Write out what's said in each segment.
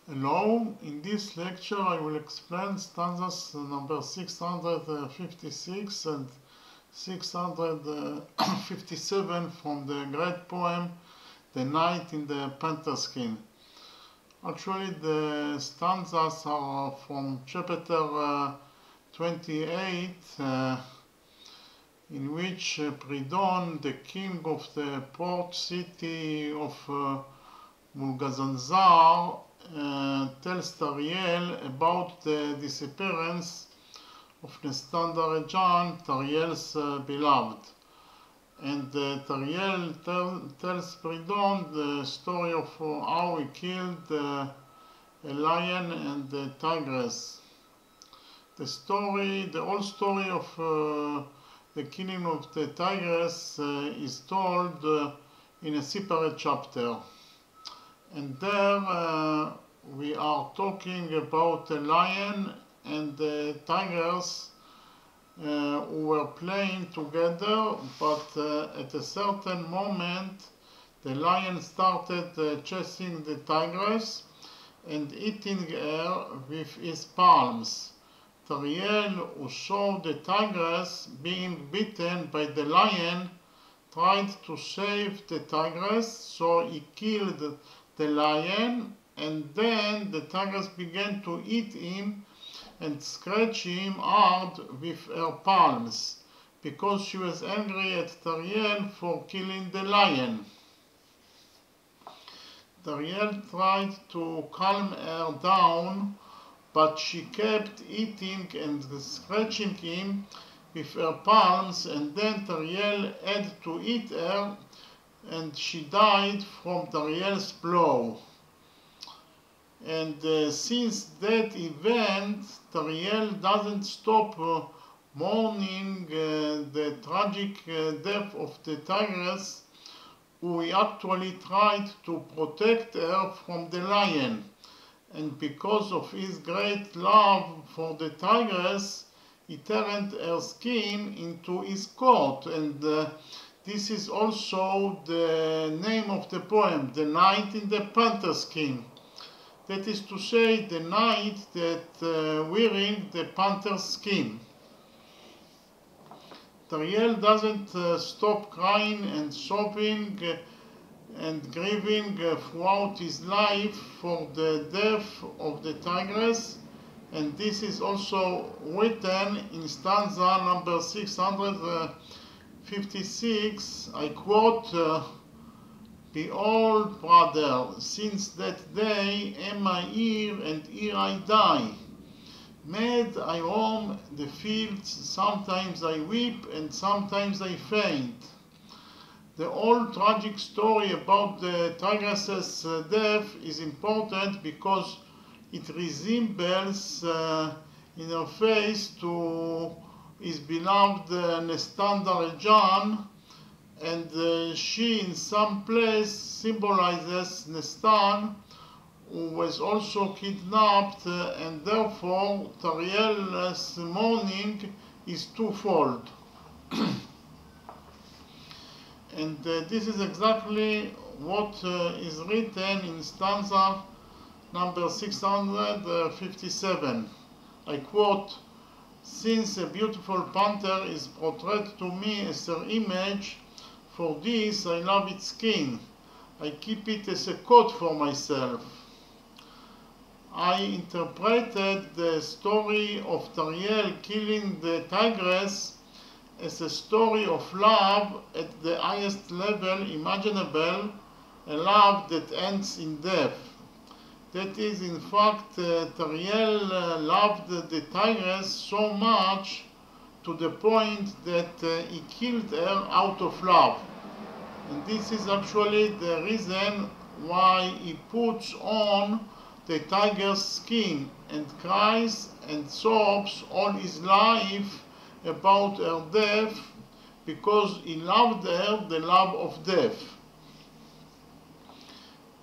Hello, in this lecture I will explain stanzas number 656 and 657 from the great poem The Knight in the Panther Skin. Actually the stanzas are from chapter 28 in which Pridon, the king of the port city of Mulgazanzar, tells TARIEL about the disappearance of NESTAN DAREDJAN, TARIEL's beloved. And TARIEL tells Pridon the story of how he killed a lion and a tigress. The whole story of the killing of the tigress is told in a separate chapter. And there we are talking about a lion and the tigers who were playing together, but at a certain moment the lion started chasing the tigress and eating her with his palms. TARIEL, who saw the tigress being beaten by the lion, tried to save the tigress, so he killed the lion, and then the tigress began to eat him and scratch him hard with her palms because she was angry at TARIEL for killing the lion. TARIEL tried to calm her down, but she kept eating and scratching him with her palms, and then TARIEL had to eat her, and she died from TARIEL's blow. And since that event, TARIEL doesn't stop mourning the tragic death of the tigress, who he actually tried to protect her from the lion. And because of his great love for the tigress, he turned her skin into his coat. And this is also the name of the poem, The Knight in the Panther Skin. That is to say, the knight that wearing the panther skin. TARIEL doesn't stop crying and sobbing and grieving throughout his life for the death of the tigress, and this is also written in stanza number 656. I quote, "Behold, brother, since that day am I here, and here I die. Mad I roam the fields, sometimes I weep, and sometimes I faint." The whole tragic story about the tigress's death is important because it resembles in her face to his beloved NESTAN DAREDJAN, and she in some place symbolizes NESTAN, who was also kidnapped, and therefore TARIEL's mourning is twofold. And this is exactly what is written in stanza number 657. I quote, "Since a beautiful panther is portrayed to me as her image, for this I love its skin. I keep it as a coat for myself." I interpreted the story of TARIEL killing the tigress as a story of love at the highest level imaginable, a love that ends in death. That is, in fact, TARIEL loved the tigress so much to the point that he killed her out of love. And this is actually the reason why he puts on the tiger's skin and cries and sobs all his life about her death, because he loved her the love of death.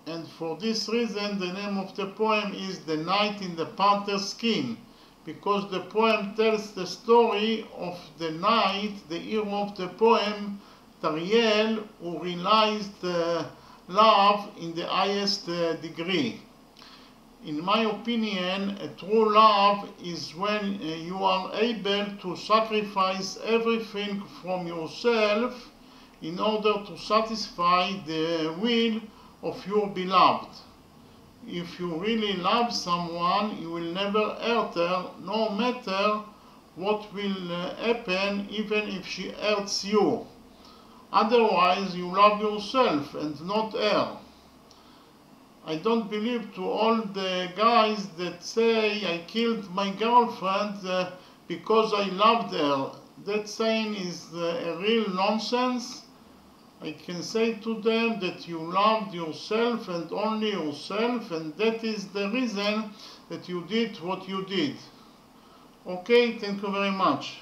And for this reason the name of the poem is The Knight in the Panther Skin, because the poem tells the story of the knight, the hero of the poem, TARIEL, who realized love in the highest degree. In my opinion, a true love is when you are able to sacrifice everything from yourself in order to satisfy the will of your beloved. If you really love someone, you will never hurt her, no matter what will happen, even if she hurts you. Otherwise, you love yourself and not her. I don't believe to all the guys that say I killed my girlfriend because I loved her. That saying is a real nonsense. I can say to them that you loved yourself and only yourself, and that is the reason that you did what you did. Okay, thank you very much.